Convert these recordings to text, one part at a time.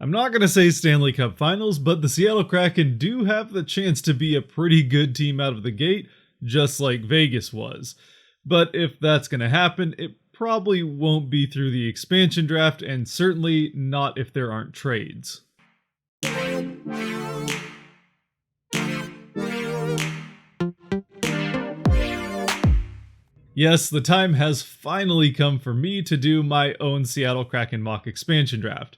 I'm not going to say Stanley Cup Finals, but the Seattle Kraken do have the chance to be a pretty good team out of the gate, just like Vegas was. But if that's going to happen, it probably won't be through the expansion draft, and certainly not if there aren't trades. Yes, the time has finally come for me to do my own Seattle Kraken mock expansion draft.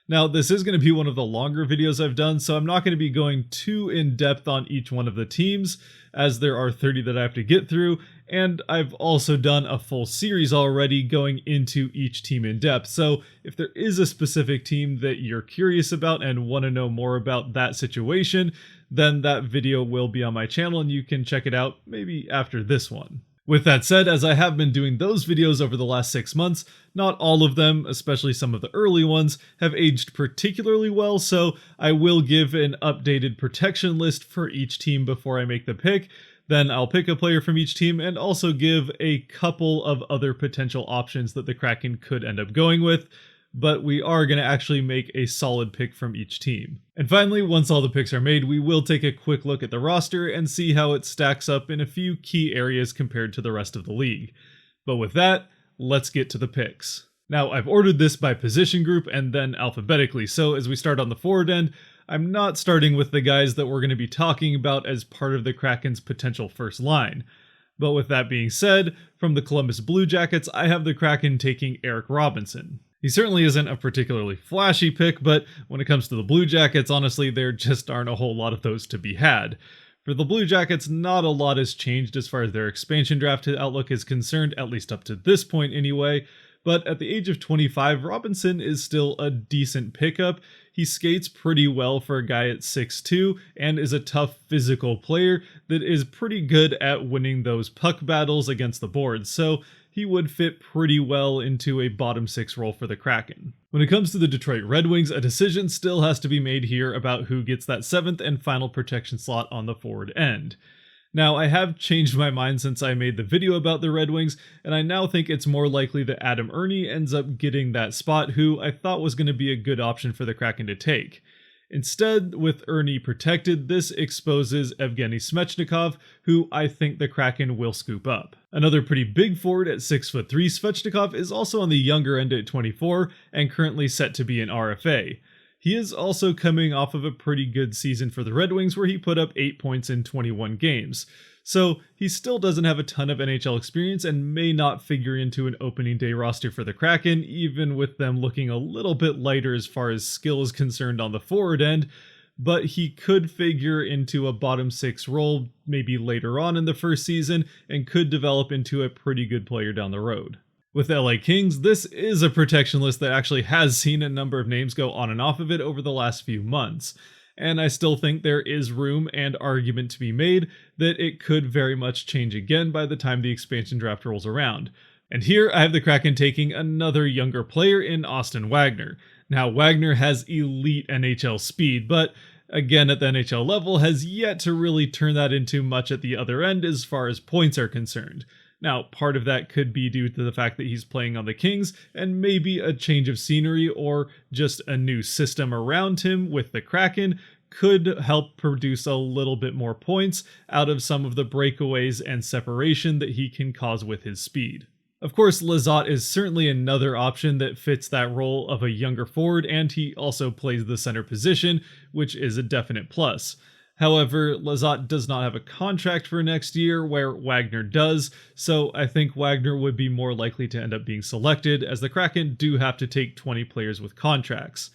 Now, this is going to be one of the longer videos I've done, so I'm not going to be going too in-depth on each one of the teams, as there are 30 that I have to get through, and I've also done a full series already going into each team in depth. So if there is a specific team that you're curious about and want to know more about that situation, then that video will be on my channel and you can check it out maybe after this one. With that said, as I have been doing those videos over the last 6 months, not all of them, especially some of the early ones, have aged particularly well, so I will give an updated protection list for each team before I make the pick. Then I'll pick a player from each team and also give a couple of other potential options that the Kraken could end up going with, but we are going to actually make a solid pick from each team. And finally, once all the picks are made, we will take a quick look at the roster and see how it stacks up in a few key areas compared to the rest of the league. But with that, let's get to the picks. Now, I've ordered this by position group and then alphabetically, so as we start on the forward end, I'm not starting with the guys that we're going to be talking about as part of the Kraken's potential first line. But with that being said, from the Columbus Blue Jackets, I have the Kraken taking Eric Robinson. He certainly isn't a particularly flashy pick, but when it comes to the Blue Jackets, honestly, there just aren't a whole lot of those to be had. For the Blue Jackets, not a lot has changed as far as their expansion draft outlook is concerned, at least up to this point anyway, but at the age of 25, Robinson is still a decent pickup. He skates pretty well for a guy at 6'2", and is a tough physical player that is pretty good at winning those puck battles against the boards, so he would fit pretty well into a bottom 6 role for the Kraken. When it comes to the Detroit Red Wings, a decision still has to be made here about who gets that 7th and final protection slot on the forward end. Now, I have changed my mind since I made the video about the Red Wings, and I now think it's more likely that Adam Erne ends up getting that spot, who I thought was going to be a good option for the Kraken to take. Instead, with Erne protected, this exposes Evgeny Svechnikov, who I think the Kraken will scoop up. Another pretty big forward at 6'3", Svechnikov is also on the younger end at 24 and currently set to be an RFA. He is also coming off of a pretty good season for the Red Wings where he put up 8 points in 21 games. So he still doesn't have a ton of NHL experience and may not figure into an opening day roster for the Kraken, even with them looking a little bit lighter as far as skill is concerned on the forward end, but he could figure into a bottom 6 role maybe later on in the first season and could develop into a pretty good player down the road. With LA Kings, this is a protection list that actually has seen a number of names go on and off of it over the last few months, and I still think there is room and argument to be made that it could very much change again by the time the expansion draft rolls around. And here I have the Kraken taking another younger player in Austin Wagner. Now, Wagner has elite NHL speed, but again at the NHL level has yet to really turn that into much at the other end as far as points are concerned. Now, part of that could be due to the fact that he's playing on the Kings, and maybe a change of scenery or just a new system around him with the Kraken could help produce a little bit more points out of some of the breakaways and separation that he can cause with his speed. Of course, Lizotte is certainly another option that fits that role of a younger forward, and he also plays the center position, which is a definite plus. However, Lizotte does not have a contract for next year, where Wagner does, so I think Wagner would be more likely to end up being selected, as the Kraken do have to take 20 players with contracts.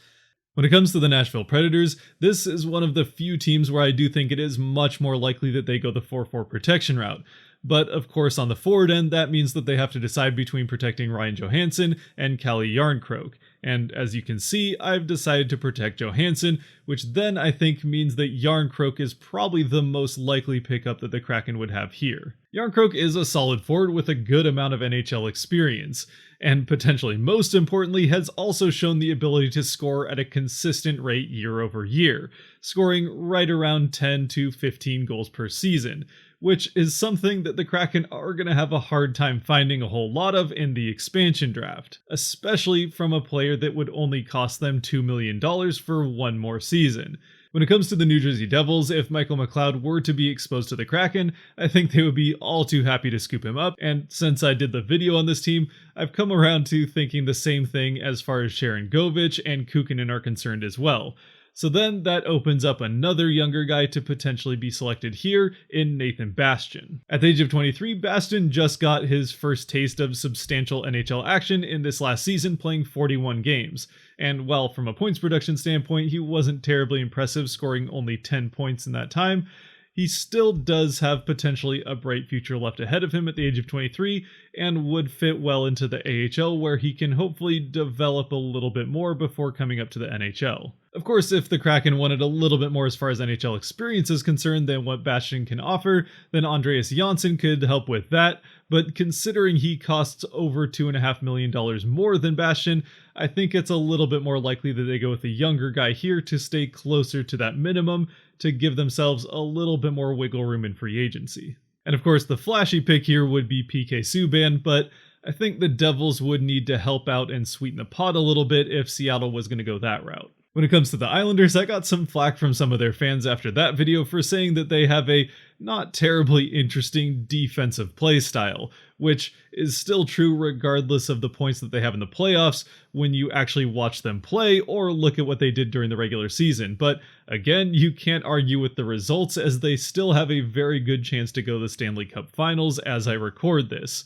When it comes to the Nashville Predators, this is one of the few teams where I do think it is much more likely that they go the 4-4 protection route. But of course on the forward end, that means that they have to decide between protecting Ryan Johansson and Calle Jarnkrok. And as you can see, I've decided to protect Johansson, which then I think means that Jarnkrok is probably the most likely pickup that the Kraken would have here. Jarnkrok is a solid forward with a good amount of NHL experience, and potentially most importantly has also shown the ability to score at a consistent rate year over year, scoring right around 10 to 15 goals per season, which is something that the Kraken are going to have a hard time finding a whole lot of in the expansion draft, especially from a player that would only cost them $2 million for one more season. When it comes to the New Jersey Devils, if Michael McLeod were to be exposed to the Kraken, I think they would be all too happy to scoop him up, and since I did the video on this team, I've come around to thinking the same thing as far as Sharon Govich and Kukanen are concerned as well. So then that opens up another younger guy to potentially be selected here in Nathan Bastian. At the age of 23, Bastian just got his first taste of substantial NHL action in this last season, playing 41 games. And while from a points production standpoint, he wasn't terribly impressive, scoring only 10 points in that time, he still does have potentially a bright future left ahead of him at the age of 23 and would fit well into the AHL, where he can hopefully develop a little bit more before coming up to the NHL. Of course, if the Kraken wanted a little bit more as far as NHL experience is concerned than what Bastian can offer, then Andreas Janssen could help with that, but considering he costs over $2.5 million more than Bastian, I think it's a little bit more likely that they go with a younger guy here to stay closer to that minimum to give themselves a little bit more wiggle room in free agency. And of course, the flashy pick here would be PK Subban, but I think the Devils would need to help out and sweeten the pot a little bit if Seattle was going to go that route. When it comes to the Islanders, I got some flack from some of their fans after that video for saying that they have a not terribly interesting defensive play style, which is still true regardless of the points that they have in the playoffs when you actually watch them play or look at what they did during the regular season. But again, you can't argue with the results, as they still have a very good chance to go to the Stanley Cup Finals as I record this.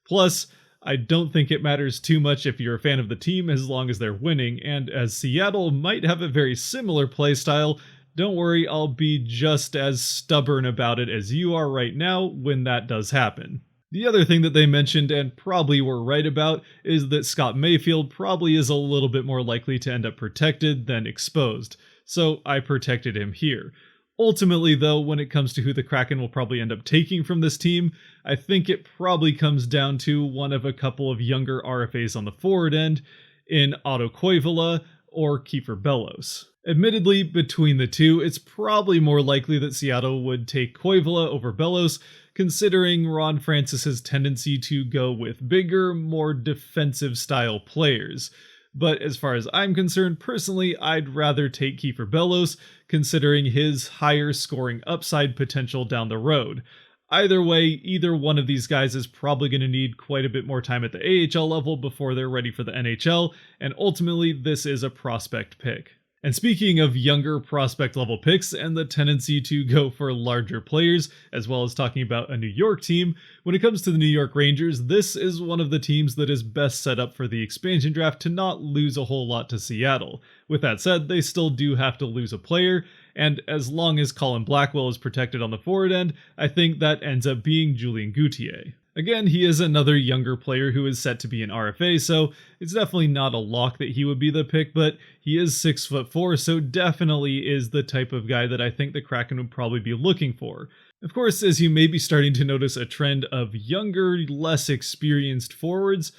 Plus, I don't think it matters too much if you're a fan of the team as long as they're winning, and as Seattle might have a very similar play style, don't worry, I'll be just as stubborn about it as you are right now when that does happen. The other thing that they mentioned, and probably were right about, is that Scott Mayfield probably is a little bit more likely to end up protected than exposed, so I protected him here. Ultimately, though, when it comes to who the Kraken will probably end up taking from this team, I think it probably comes down to one of a couple of younger RFAs on the forward end in Otto Koivula or Kiefer Bellows. Admittedly, between the two, it's probably more likely that Seattle would take Koivula over Bellows, considering Ron Francis's tendency to go with bigger, more defensive-style players. But as far as I'm concerned, personally, I'd rather take Kiefer Bellows, considering his higher scoring upside potential down the road. Either way, either one of these guys is probably going to need quite a bit more time at the AHL level before they're ready for the NHL, and ultimately, this is a prospect pick. And speaking of younger prospect level picks and the tendency to go for larger players, as well as talking about a New York team, when it comes to the New York Rangers, this is one of the teams that is best set up for the expansion draft to not lose a whole lot to Seattle. With that said, they still do have to lose a player, and as long as Colin Blackwell is protected on the forward end, I think that ends up being Julien Gauthier. Again, he is another younger player who is set to be an RFA, so it's definitely not a lock that he would be the pick, but he is 6'4", so definitely is the type of guy that I think the Kraken would probably be looking for. Of course, as you may be starting to notice a trend of younger, less experienced forwards,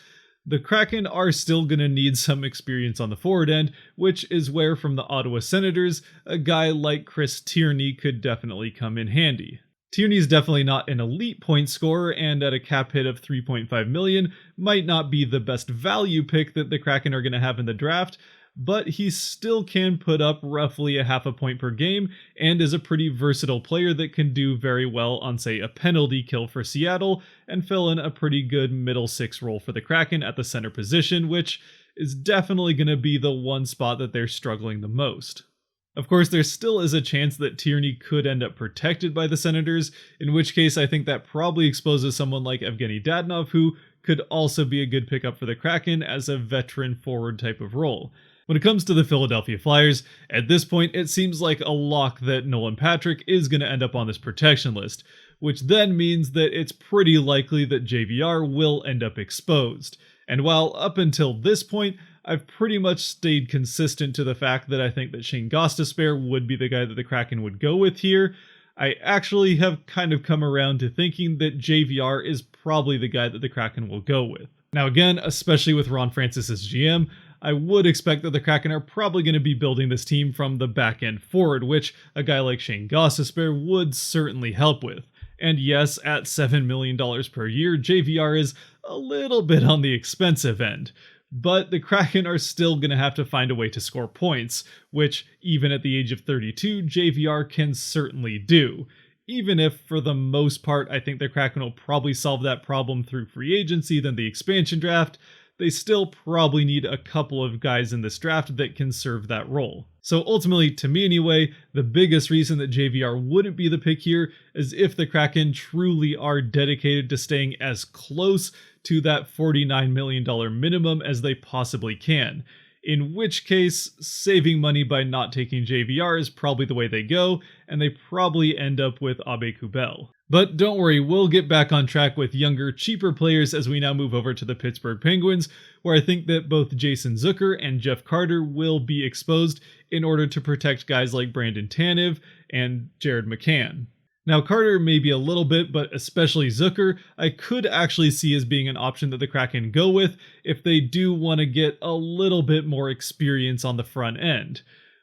the Kraken are still going to need some experience on the forward end, which is where from the Ottawa Senators, a guy like Chris Tierney could definitely come in handy. Tierney's definitely not an elite point scorer, and at a cap hit of $3.5 million, might not be the best value pick that the Kraken are going to have in the draft, but he still can put up roughly a half a point per game, and is a pretty versatile player that can do very well on, say, a penalty kill for Seattle, and fill in a pretty good middle six role for the Kraken at the center position, which is definitely going to be the one spot that they're struggling the most. Of course, there still is a chance that Tierney could end up protected by the Senators, in which case I think that probably exposes someone like Evgeny Dadonov, who could also be a good pickup for the Kraken as a veteran forward type of role. When it comes to the Philadelphia Flyers, at this point it seems like a lock that Nolan Patrick is going to end up on this protection list, which then means that it's pretty likely that JVR will end up exposed. And while up until this point, I've pretty much stayed consistent to the fact that I think that Shane Gostisbehere would be the guy that the Kraken would go with here, I actually have kind of come around to thinking that JVR is probably the guy that the Kraken will go with. Now again, especially with Ron Francis as GM, I would expect that the Kraken are probably going to be building this team from the back end forward, which a guy like Shane Gostisbehere would certainly help with. And yes, at $7 million per year, JVR is a little bit on the expensive end. But the Kraken are still going to have to find a way to score points, which, even at the age of 32, JVR can certainly do. Even if, for the most part, I think the Kraken will probably solve that problem through free agency than the expansion draft, they still probably need a couple of guys in this draft that can serve that role. So ultimately, to me anyway, the biggest reason that JVR wouldn't be the pick here is if the Kraken truly are dedicated to staying as close to that $49 million minimum as they possibly can. In which case, saving money by not taking JVR is probably the way they go, and they probably end up with Aube-Kubel. But don't worry, we'll get back on track with younger, cheaper players as we now move over to the Pittsburgh Penguins, where I think that both Jason Zucker and Jeff Carter will be exposed in order to protect guys like Brandon Tanev and Jared McCann. Now, Carter may be a little bit, but especially Zucker, I could actually see as being an option that the Kraken go with if they do want to get a little bit more experience on the front end.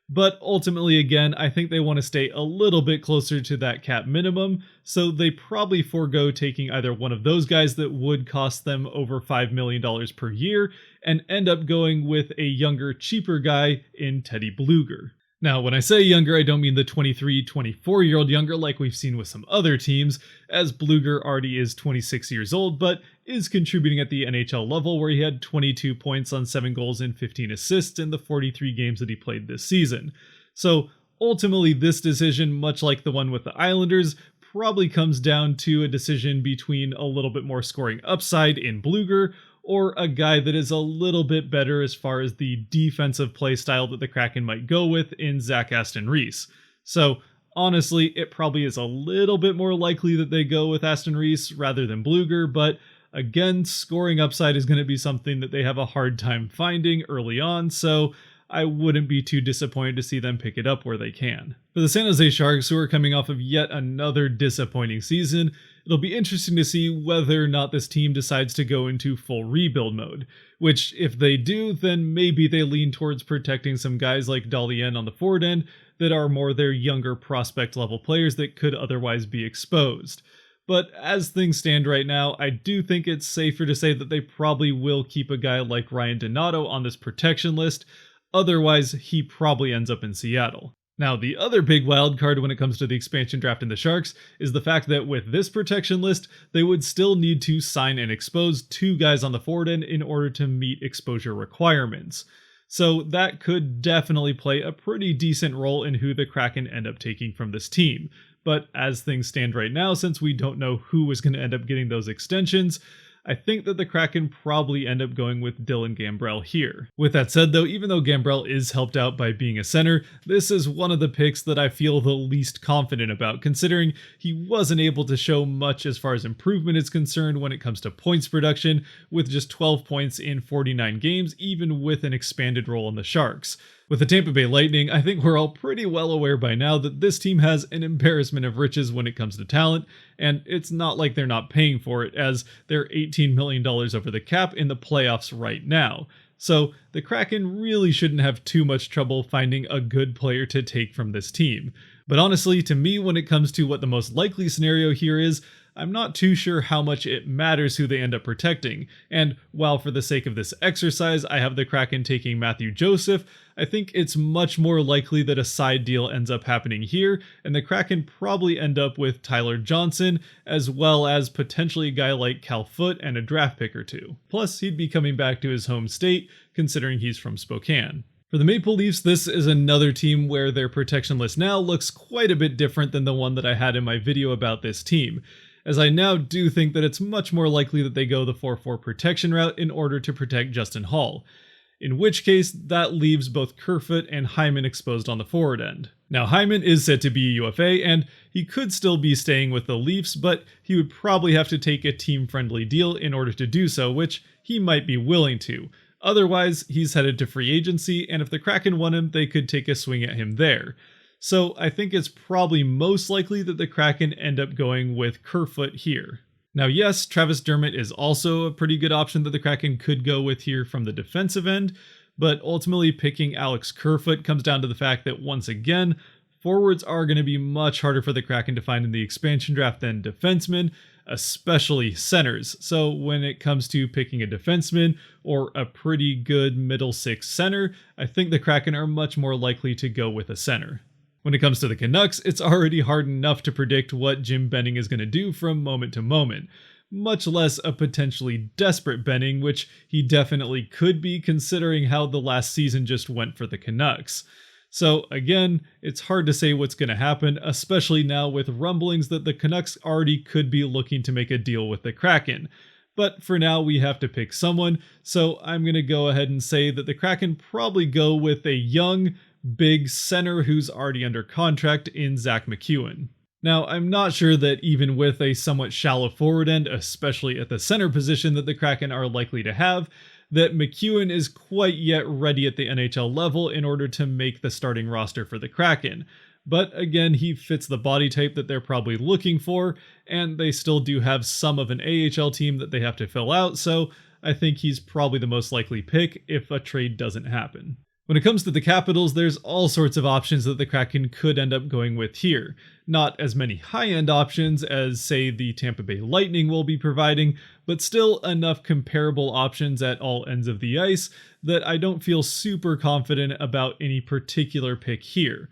But ultimately, again, I think they want to stay a little bit closer to that cap minimum, so they probably forego taking either one of those guys that would cost them over $5 million per year and end up going with a younger, cheaper guy in Teddy Blueger. Now, when I say younger, I don't mean the 23, 24-year-old younger like we've seen with some other teams, as Blueger already is 26 years old, but is contributing at the NHL level where he had 22 points on 7 goals and 15 assists in the 43 games that he played this season. So ultimately, this decision, much like the one with the Islanders, probably comes down to a decision between a little bit more scoring upside in Blueger or a guy that is a little bit better as far as the defensive play style that the Kraken might go with in Zach Aston Reese. So honestly, it probably is a little bit more likely that they go with Aston Reese rather than Blueger, but again, scoring upside is going to be something that they have a hard time finding early on, so I wouldn't be too disappointed to see them pick it up where they can. For the San Jose Sharks, who are coming off of yet another disappointing season, it'll be interesting to see whether or not this team decides to go into full rebuild mode, which if they do, then maybe they lean towards protecting some guys like Dahlin on the forward end that are more their younger prospect level players that could otherwise be exposed. But as things stand right now, I do think it's safer to say that they probably will keep a guy like Ryan Donato on this protection list. Otherwise, he probably ends up in Seattle. Now, the other big wild card when it comes to the expansion draft in the Sharks is the fact that with this protection list, they would still need to sign and expose 2 guys on the forward end in order to meet exposure requirements. So that could definitely play a pretty decent role in who the Kraken end up taking from this team. But as things stand right now, since we don't know who is going to end up getting those extensions, I think that the Kraken probably end up going with Dylan Gambrell here. With that said though, even though Gambrell is helped out by being a center, this is one of the picks that I feel the least confident about, considering he wasn't able to show much as far as improvement is concerned when it comes to points production, with just 12 points in 49 games, even with an expanded role in the Sharks. With the Tampa Bay Lightning, I think we're all pretty well aware by now that this team has an embarrassment of riches when it comes to talent, and it's not like they're not paying for it, as they're $18 million over the cap in the playoffs right now. So the Kraken really shouldn't have too much trouble finding a good player to take from this team. But honestly, to me, when it comes to what the most likely scenario here is, I'm not too sure how much it matters who they end up protecting, and while for the sake of this exercise I have the Kraken taking Matthew Joseph, I think it's much more likely that a side deal ends up happening here, and the Kraken probably end up with Tyler Johnson, as well as potentially a guy like Cal Foote and a draft pick or 2. Plus, he'd be coming back to his home state, considering he's from Spokane. For the Maple Leafs, this is another team where their protection list now looks quite a bit different than the one that I had in my video about this team, as I now do think that it's much more likely that they go the 4-4 protection route in order to protect Justin Hall, in which case that leaves both Kerfoot and Hyman exposed on the forward end. Now, Hyman is set to be a UFA, and he could still be staying with the Leafs, but he would probably have to take a team-friendly deal in order to do so, which he might be willing to. Otherwise, he's headed to free agency, and if the Kraken want him, they could take a swing at him there. So I think it's probably most likely that the Kraken end up going with Kerfoot here. Now yes, Travis Dermott is also a pretty good option that the Kraken could go with here from the defensive end, but ultimately picking Alex Kerfoot comes down to the fact that once again, forwards are going to be much harder for the Kraken to find in the expansion draft than defensemen, especially centers. So when it comes to picking a defenseman or a pretty good middle six center, I think the Kraken are much more likely to go with a center. When it comes to the Canucks, it's already hard enough to predict what Jim Benning is going to do from moment to moment, much less a potentially desperate Benning, which he definitely could be considering how the last season just went for the Canucks. So again, it's hard to say what's going to happen, especially now with rumblings that the Canucks already could be looking to make a deal with the Kraken. But for now, we have to pick someone, so I'm going to go ahead and say that the Kraken probably go with a young, big center who's already under contract in Zach McEwen. Now, I'm not sure that even with a somewhat shallow forward end, especially at the center position that the Kraken are likely to have, that McEwen is quite yet ready at the NHL level in order to make the starting roster for the Kraken. But again, he fits the body type that they're probably looking for, and they still do have some of an AHL team that they have to fill out, so I think he's probably the most likely pick if a trade doesn't happen. When it comes to the Capitals, there's all sorts of options that the Kraken could end up going with here. Not as many high-end options as, say, the Tampa Bay Lightning will be providing, but still enough comparable options at all ends of the ice that I don't feel super confident about any particular pick here.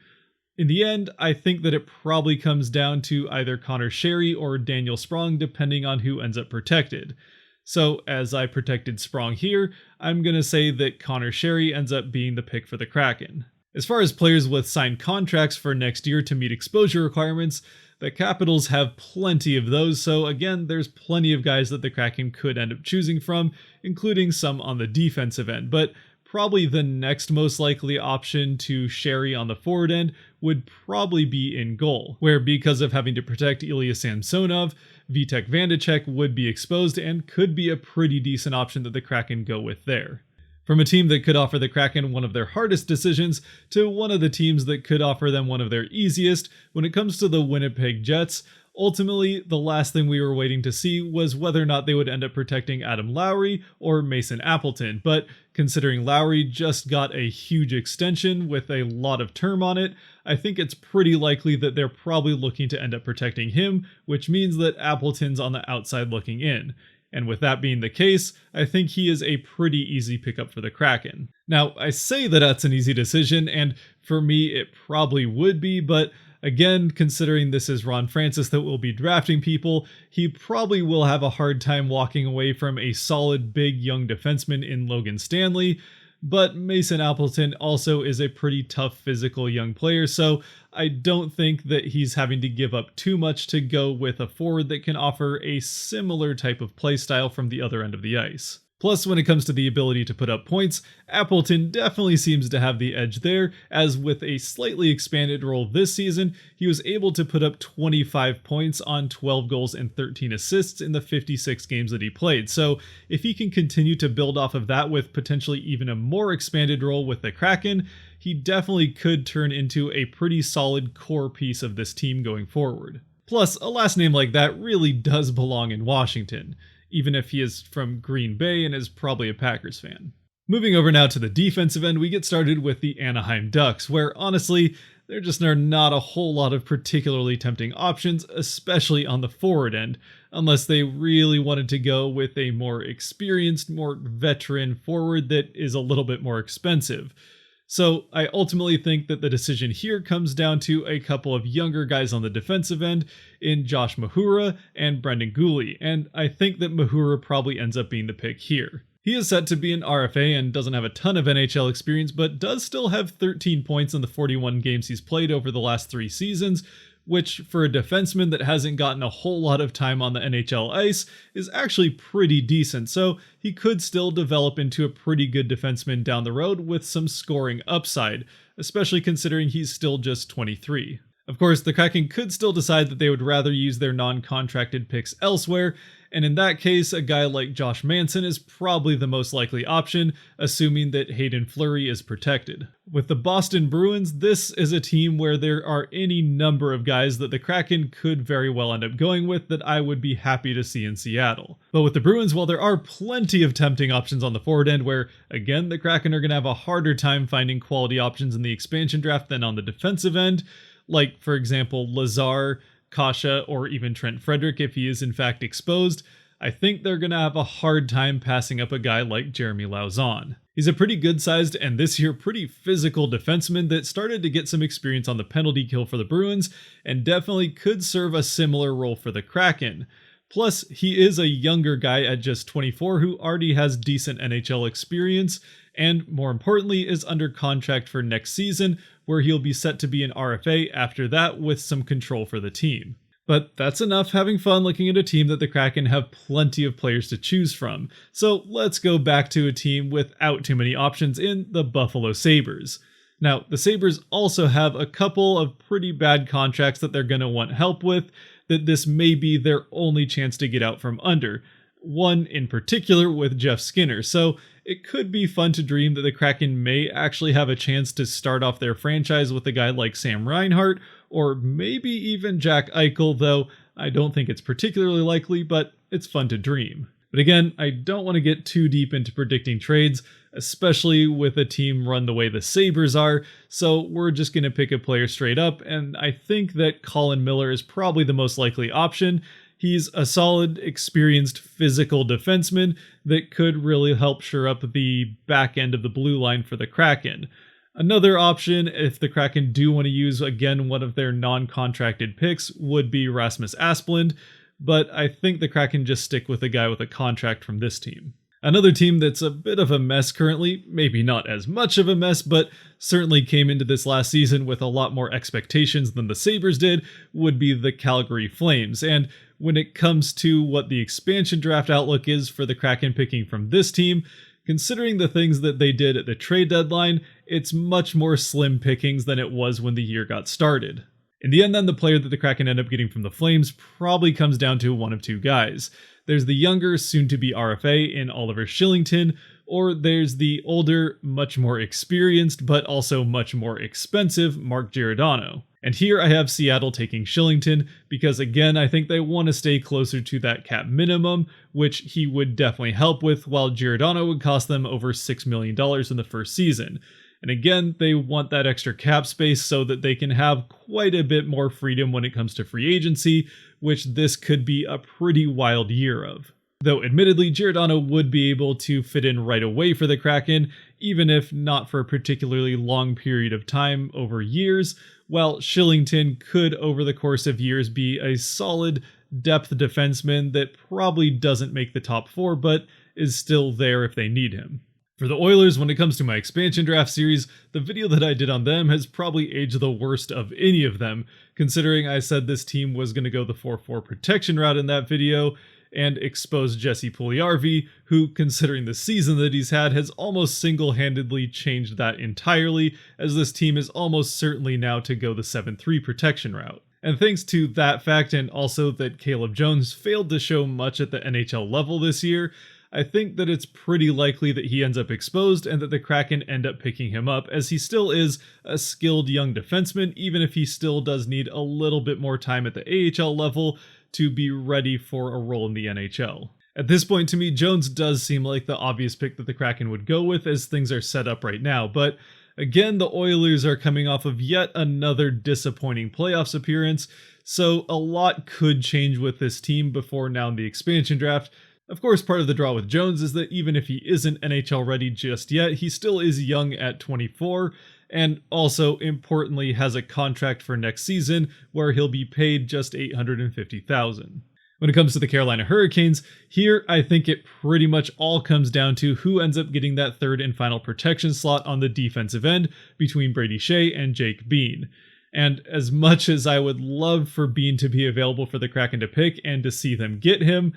In the end, I think that it probably comes down to either Connor Sherry or Daniel Sprong, depending on who ends up protected. So, as I protected Sprong here, I'm going to say that Connor Sherry ends up being the pick for the Kraken. As far as players with signed contracts for next year to meet exposure requirements, the Capitals have plenty of those, so again, there's plenty of guys that the Kraken could end up choosing from, including some on the defensive end, but probably the next most likely option to Sherry on the forward end would probably be in goal, where because of having to protect Ilya Samsonov, Vitek Vanacek would be exposed and could be a pretty decent option that the Kraken go with there. From a team that could offer the Kraken one of their hardest decisions to one of the teams that could offer them one of their easiest, when it comes to the Winnipeg Jets, ultimately the last thing we were waiting to see was whether or not they would end up protecting Adam Lowry or Mason Appleton, but considering Lowry just got a huge extension with a lot of term on it, I think it's pretty likely that they're probably looking to end up protecting him, which means that Appleton's on the outside looking in. And with that being the case, I think he is a pretty easy pickup for the Kraken. Now, I say that that's an easy decision, and for me it probably would be, but again, considering this is Ron Francis that will be drafting people, he probably will have a hard time walking away from a solid big young defenseman in Logan Stanley, but Mason Appleton also is a pretty tough physical young player, so I don't think that he's having to give up too much to go with a forward that can offer a similar type of playstyle from the other end of the ice. Plus, when it comes to the ability to put up points, Appleton definitely seems to have the edge there, as with a slightly expanded role this season, he was able to put up 25 points on 12 goals and 13 assists in the 56 games that he played. So if he can continue to build off of that with potentially even a more expanded role with the Kraken, he definitely could turn into a pretty solid core piece of this team going forward. Plus, a last name like that really does belong in Washington, even if he is from Green Bay and is probably a Packers fan. Moving over now to the defensive end, we get started with the Anaheim Ducks, where honestly, there just are not a whole lot of particularly tempting options, especially on the forward end, unless they really wanted to go with a more experienced, more veteran forward that is a little bit more expensive. So I ultimately think that the decision here comes down to a couple of younger guys on the defensive end in Josh Mahura and Brendan Gooley, and I think that Mahura probably ends up being the pick here. He is set to be an RFA and doesn't have a ton of NHL experience, but does still have 13 points in the 41 games he's played over the last 3 seasons, which for a defenseman that hasn't gotten a whole lot of time on the NHL ice is actually pretty decent, so he could still develop into a pretty good defenseman down the road with some scoring upside, especially considering he's still just 23. Of course, the Kraken could still decide that they would rather use their non-contracted picks elsewhere, and in that case, a guy like Josh Manson is probably the most likely option, assuming that Hayden Fleury is protected. With the Boston Bruins, this is a team where there are any number of guys that the Kraken could very well end up going with that I would be happy to see in Seattle. But with the Bruins, while there are plenty of tempting options on the forward end where, again, the Kraken are going to have a harder time finding quality options in the expansion draft than on the defensive end, like for example Lazar, Kasha, or even Trent Frederick if he is in fact exposed, I think they're going to have a hard time passing up a guy like Jeremy Lauzon. He's a pretty good-sized and this year pretty physical defenseman that started to get some experience on the penalty kill for the Bruins and definitely could serve a similar role for the Kraken. Plus, he is a younger guy at just 24 who already has decent NHL experience and, more importantly, is under contract for next season, where he'll be set to be an RFA after that with some control for the team. But that's enough having fun looking at a team that the Kraken have plenty of players to choose from. So let's go back to a team without too many options in the Buffalo Sabres. Now, the Sabres also have a couple of pretty bad contracts that they're going to want help with, that this may be their only chance to get out from under. One in particular with Jeff Skinner, so it could be fun to dream that the Kraken may actually have a chance to start off their franchise with a guy like Sam Reinhart, or maybe even Jack Eichel, though I don't think it's particularly likely, but it's fun to dream. But again, I don't want to get too deep into predicting trades, especially with a team run the way the Sabres are, so we're just going to pick a player straight up, and I think that Colin Miller is probably the most likely option. He's a solid, experienced, physical defenseman that could really help shore up the back end of the blue line for the Kraken. Another option, if the Kraken do want to use, again, one of their non-contracted picks, would be Rasmus Asplund, but I think the Kraken just stick with a guy with a contract from this team. Another team that's a bit of a mess currently, maybe not as much of a mess, but certainly came into this last season with a lot more expectations than the Sabres did, would be the Calgary Flames. And when it comes to what the expansion draft outlook is for the Kraken picking from this team, considering the things that they did at the trade deadline, it's much more slim pickings than it was when the year got started. In the end, then, the player that the Kraken end up getting from the Flames probably comes down to one of two guys. There's the younger, soon-to-be RFA in Oliver Shillington, or there's the older, much more experienced, but also much more expensive Mark Giordano. And here I have Seattle taking Shillington, because again, I think they want to stay closer to that cap minimum, which he would definitely help with, while Giordano would cost them over $6 million in the first season. And again, they want that extra cap space so that they can have quite a bit more freedom when it comes to free agency, which this could be a pretty wild year of. Though admittedly, Giordano would be able to fit in right away for the Kraken, even if not for a particularly long period of time over years, while Shillington could over the course of years be a solid depth defenseman that probably doesn't make the top four, but is still there if they need him. For the Oilers, when it comes to my expansion draft series, the video that I did on them has probably aged the worst of any of them, considering I said this team was going to go the 4-4 protection route in that video, and expose Jesse Puljujarvi, who, considering the season that he's had, has almost single-handedly changed that entirely, as this team is almost certainly now to go the 7-3 protection route. And thanks to that fact, and also that Caleb Jones failed to show much at the NHL level this year, I think that it's pretty likely that he ends up exposed and that the Kraken end up picking him up, as he still is a skilled young defenseman, even if he still does need a little bit more time at the AHL level to be ready for a role in the NHL. At this point, to me, Jones does seem like the obvious pick that the Kraken would go with as things are set up right now, but again, the Oilers are coming off of yet another disappointing playoffs appearance, so a lot could change with this team before now in the expansion draft. Of course, part of the draw with Jones is that even if he isn't NHL ready just yet, he still is young at 24, and also, importantly, has a contract for next season where he'll be paid just $850,000. When it comes to the Carolina Hurricanes, here I think it pretty much all comes down to who ends up getting that third and final protection slot on the defensive end between Brady Shea and Jake Bean. And as much as I would love for Bean to be available for the Kraken to pick and to see them get him,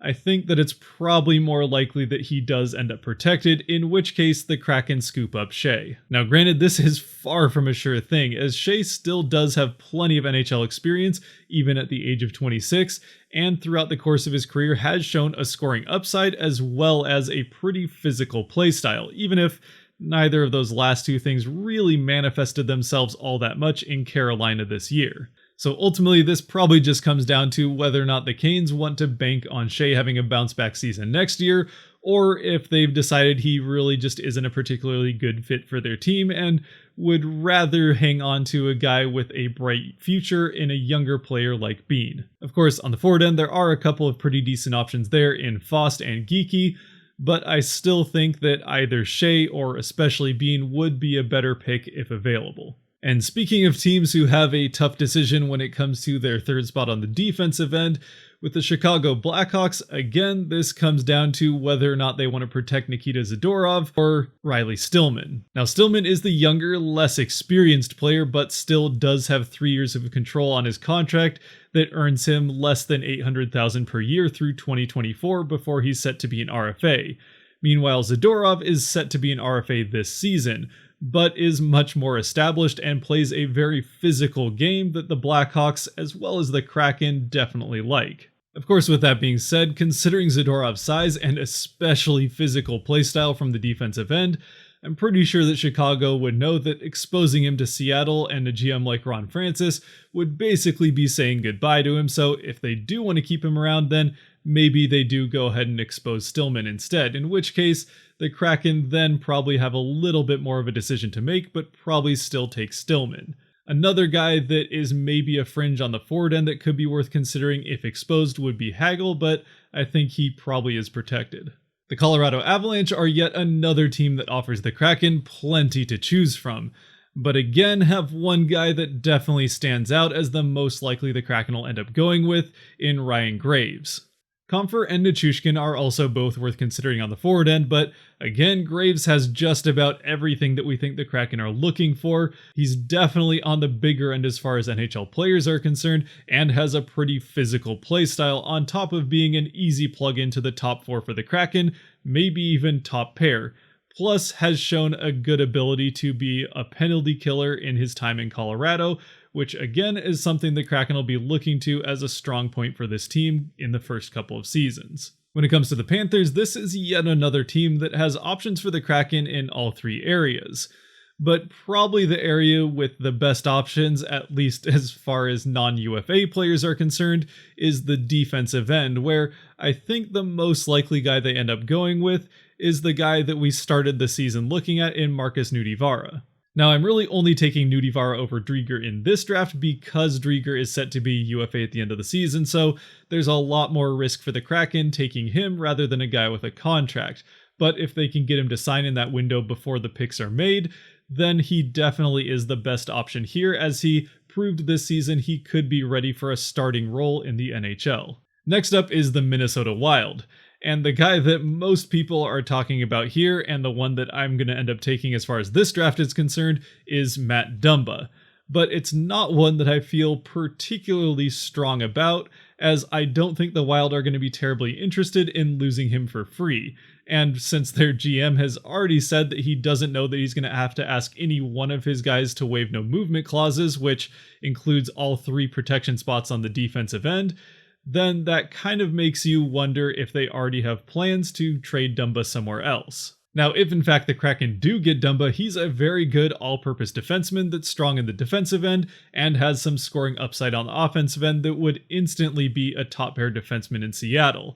I think that it's probably more likely that he does end up protected, in which case the Kraken scoop up Shea. Now granted, this is far from a sure thing, as Shea still does have plenty of NHL experience, even at the age of 26, and throughout the course of his career has shown a scoring upside as well as a pretty physical playstyle, even if neither of those last two things really manifested themselves all that much in Carolina this year. So ultimately, this probably just comes down to whether or not the Canes want to bank on Shea having a bounce-back season next year, or if they've decided he really just isn't a particularly good fit for their team and would rather hang on to a guy with a bright future in a younger player like Bean. Of course, on the forward end, there are a couple of pretty decent options there in Faust and Geeky, but I still think that either Shea or especially Bean would be a better pick if available. And speaking of teams who have a tough decision when it comes to their third spot on the defensive end, with the Chicago Blackhawks, again, this comes down to whether or not they want to protect Nikita Zadorov or Riley Stillman. Now, Stillman is the younger, less experienced player, but still does have 3 years of control on his contract that earns him less than $800,000 per year through 2024 before he's set to be an RFA. Meanwhile, Zadorov is set to be an RFA this season, but is much more established and plays a very physical game that the Blackhawks, as well as the Kraken, definitely like. Of course, with that being said, considering Zadorov's size and especially physical playstyle from the defensive end, I'm pretty sure that Chicago would know that exposing him to Seattle and a GM like Ron Francis would basically be saying goodbye to him, so if they do want to keep him around, then maybe they do go ahead and expose Stillman instead, in which case the Kraken then probably have a little bit more of a decision to make, but probably still take Stillman. Another guy that is maybe a fringe on the forward end that could be worth considering if exposed would be Hagel, but I think he probably is protected. The Colorado Avalanche are yet another team that offers the Kraken plenty to choose from, but again have one guy that definitely stands out as the most likely the Kraken will end up going with in Ryan Graves. Comfer and Nichushkin are also both worth considering on the forward end, but again, Graves has just about everything that we think the Kraken are looking for. He's definitely on the bigger end as far as NHL players are concerned, and has a pretty physical playstyle on top of being an easy plug into the top 4 for the Kraken, maybe even top pair. Plus has shown a good ability to be a penalty killer in his time in Colorado, which again is something the Kraken will be looking to as a strong point for this team in the first couple of seasons. When it comes to the Panthers, this is yet another team that has options for the Kraken in all 3 areas. But probably the area with the best options, at least as far as non-UFA players are concerned, is the defensive end, where I think the most likely guy they end up going with is the guy that we started the season looking at in Marcus Nudivara. Now, I'm really only taking Nudivara over Drieger in this draft because Drieger is set to be UFA at the end of the season, so there's a lot more risk for the Kraken taking him rather than a guy with a contract. But if they can get him to sign in that window before the picks are made, then he definitely is the best option here, as he proved this season he could be ready for a starting role in the NHL. Next up is the Minnesota Wild. And the guy that most people are talking about here, and the one that I'm going to end up taking as far as this draft is concerned, is Matt Dumba. But it's not one that I feel particularly strong about, as I don't think the Wild are going to be terribly interested in losing him for free. And since their GM has already said that he doesn't know that he's going to have to ask any one of his guys to waive no movement clauses, which includes all 3 protection spots on the defensive end, then that kind of makes you wonder if they already have plans to trade Dumba somewhere else. Now, if in fact the Kraken do get Dumba, he's a very good all-purpose defenseman that's strong in the defensive end and has some scoring upside on the offensive end that would instantly be a top-pair defenseman in Seattle.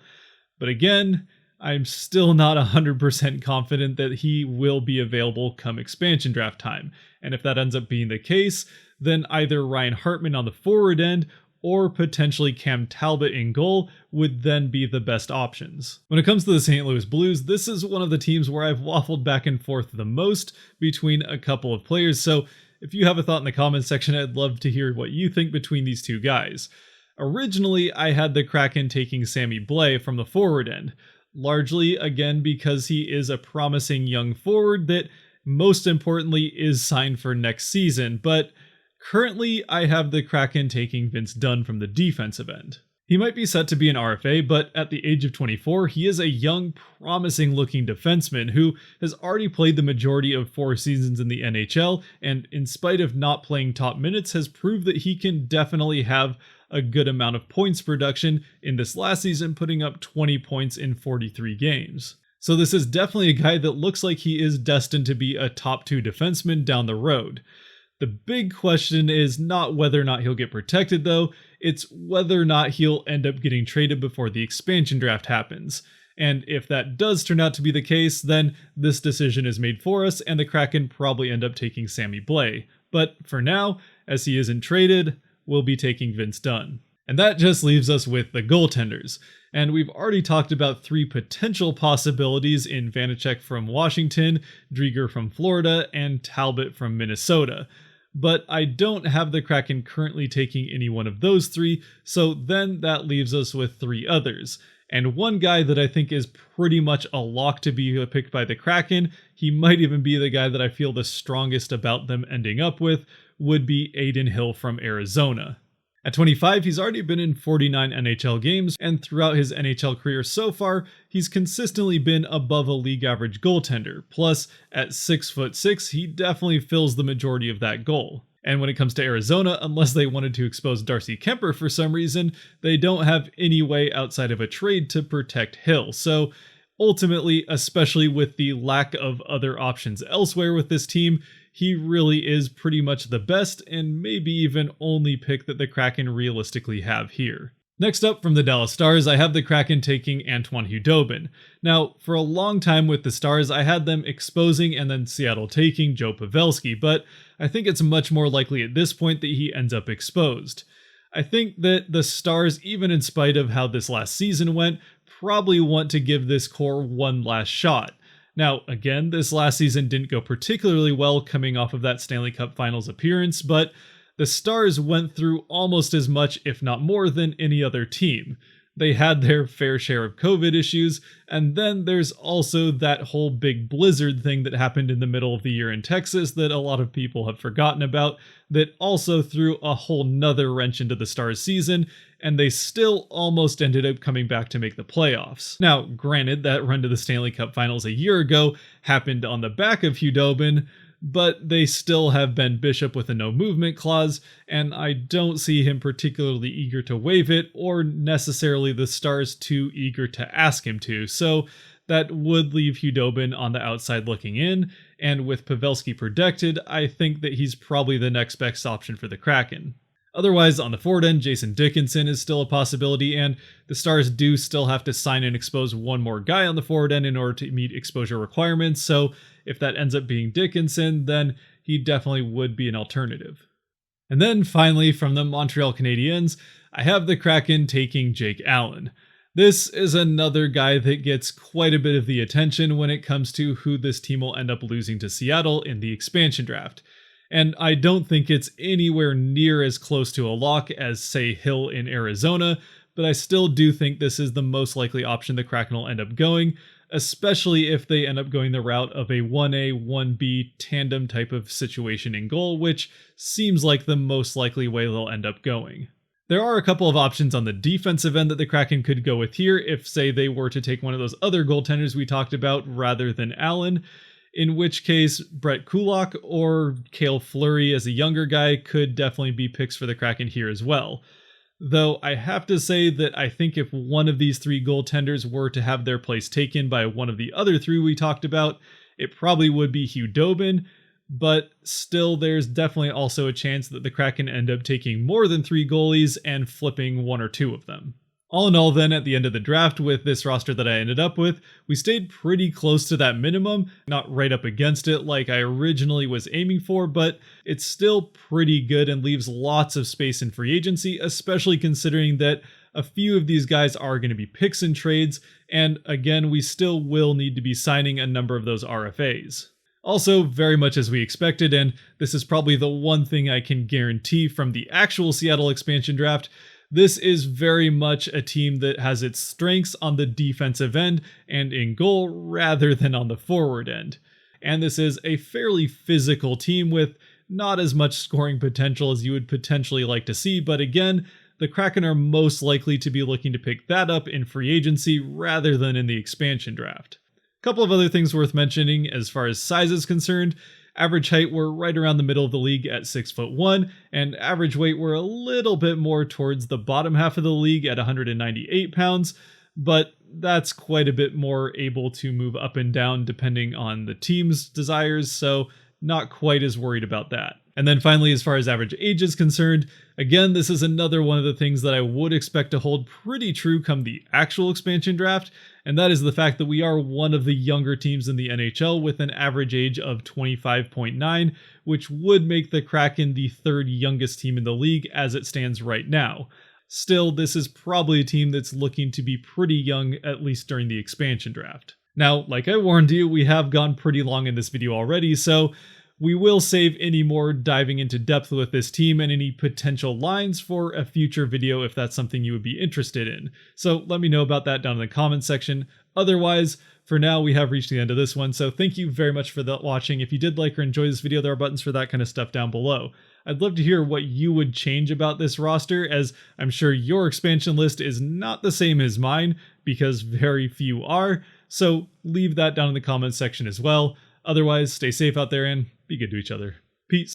But again, I'm still not 100% confident that he will be available come expansion draft time. And if that ends up being the case, then either Ryan Hartman on the forward end or potentially Cam Talbot in goal would then be the best options. When it comes to the St. Louis Blues, this is one of the teams where I've waffled back and forth the most between a couple of players, so if you have a thought in the comments section, I'd love to hear what you think between these 2 guys. Originally, I had the Kraken taking Sammy Blais from the forward end, largely again because he is a promising young forward that most importantly is signed for next season, but currently, I have the Kraken taking Vince Dunn from the defensive end. He might be set to be an RFA, but at the age of 24, he is a young, promising-looking defenseman who has already played the majority of 4 seasons in the NHL, and in spite of not playing top minutes, has proved that he can definitely have a good amount of points production in this last season, putting up 20 points in 43 games. So this is definitely a guy that looks like he is destined to be a top 2 defenseman down the road. The big question is not whether or not he'll get protected though, it's whether or not he'll end up getting traded before the expansion draft happens. And if that does turn out to be the case, then this decision is made for us and the Kraken probably end up taking Sammy Blais. But for now, as he isn't traded, we'll be taking Vince Dunn. And that just leaves us with the goaltenders. And we've already talked about 3 potential possibilities in Vanecek from Washington, Drieger from Florida, and Talbot from Minnesota. But I don't have the Kraken currently taking any one of those 3, so then that leaves us with 3 others. And one guy that I think is pretty much a lock to be picked by the Kraken, he might even be the guy that I feel the strongest about them ending up with, would be Adin Hill from Arizona. At 25, he's already been in 49 NHL games, and throughout his NHL career so far, he's consistently been above a league average goaltender. Plus, at 6'6", he definitely fills the majority of that goal. And when it comes to Arizona, unless they wanted to expose Darcy Kemper for some reason, they don't have any way outside of a trade to protect Hill. So ultimately, especially with the lack of other options elsewhere with this team, he really is pretty much the best and maybe even only pick that the Kraken realistically have here. Next up from the Dallas Stars, I have the Kraken taking Antoine Hudobin. Now, for a long time with the Stars, I had them exposing and then Seattle taking Joe Pavelski, but I think it's much more likely at this point that he ends up exposed. I think that the Stars, even in spite of how this last season went, probably want to give this core one last shot. Now, again, this last season didn't go particularly well coming off of that Stanley Cup Finals appearance, but the Stars went through almost as much, if not more, than any other team. They had their fair share of COVID issues, and then there's also that whole big blizzard thing that happened in the middle of the year in Texas that a lot of people have forgotten about, that also threw a whole nother wrench into the Stars' season, and they still almost ended up coming back to make the playoffs. Now, granted, that run to the Stanley Cup Finals a year ago happened on the back of Hudobin, but they still have Ben Bishop with a no movement clause, and I don't see him particularly eager to waive it, or necessarily the Stars too eager to ask him to, so that would leave Hudobin on the outside looking in, and with Pavelski protected, I think that he's probably the next best option for the Kraken. Otherwise, on the forward end, Jason Dickinson is still a possibility, and the Stars do still have to sign and expose one more guy on the forward end in order to meet exposure requirements, so if that ends up being Dickinson, then he definitely would be an alternative. And then finally, from the Montreal Canadiens, I have the Kraken taking Jake Allen. This is another guy that gets quite a bit of the attention when it comes to who this team will end up losing to Seattle in the expansion draft. And I don't think it's anywhere near as close to a lock as, say, Hill in Arizona, but I still do think this is the most likely option the Kraken will end up going, especially if they end up going the route of a 1A, 1B tandem type of situation in goal, which seems like the most likely way they'll end up going. There are a couple of options on the defensive end that the Kraken could go with here if, say, they were to take one of those other goaltenders we talked about rather than Allen, in which case Brett Kulak or Cale Fleury as a younger guy could definitely be picks for the Kraken here as well. Though I have to say that I think if one of these 3 goaltenders were to have their place taken by one of the other 3 we talked about, it probably would be Hudobin, but still there's definitely also a chance that the Kraken end up taking more than 3 goalies and flipping 1 or 2 of them. All in all then, at the end of the draft with this roster that I ended up with, we stayed pretty close to that minimum, not right up against it like I originally was aiming for, but it's still pretty good and leaves lots of space in free agency, especially considering that a few of these guys are going to be picks and trades, and again, we still will need to be signing a number of those RFAs. Also, very much as we expected, and this is probably the one thing I can guarantee from the actual Seattle expansion draft, this is very much a team that has its strengths on the defensive end and in goal rather than on the forward end. And this is a fairly physical team with not as much scoring potential as you would potentially like to see, but again, the Kraken are most likely to be looking to pick that up in free agency rather than in the expansion draft. A couple of other things worth mentioning as far as size is concerned. Average height, we're right around the middle of the league at 6'1", and average weight, we're a little bit more towards the bottom half of the league at 198 pounds, but that's quite a bit more able to move up and down depending on the team's desires, so not quite as worried about that. And then finally, as far as average age is concerned, again, this is another one of the things that I would expect to hold pretty true come the actual expansion draft, and that is the fact that we are one of the younger teams in the NHL with an average age of 25.9, which would make the Kraken the third youngest team in the league as it stands right now. Still, this is probably a team that's looking to be pretty young, at least during the expansion draft. Now, like I warned you, we have gone pretty long in this video already, so we will save any more diving into depth with this team and any potential lines for a future video if that's something you would be interested in. So let me know about that down in the comments section. Otherwise, for now, we have reached the end of this one, so thank you very much for watching. If you did like or enjoy this video, there are buttons for that kind of stuff down below. I'd love to hear what you would change about this roster, as I'm sure your expansion list is not the same as mine, because very few are, so leave that down in the comments section as well. Otherwise, stay safe out there and be good to each other. Peace.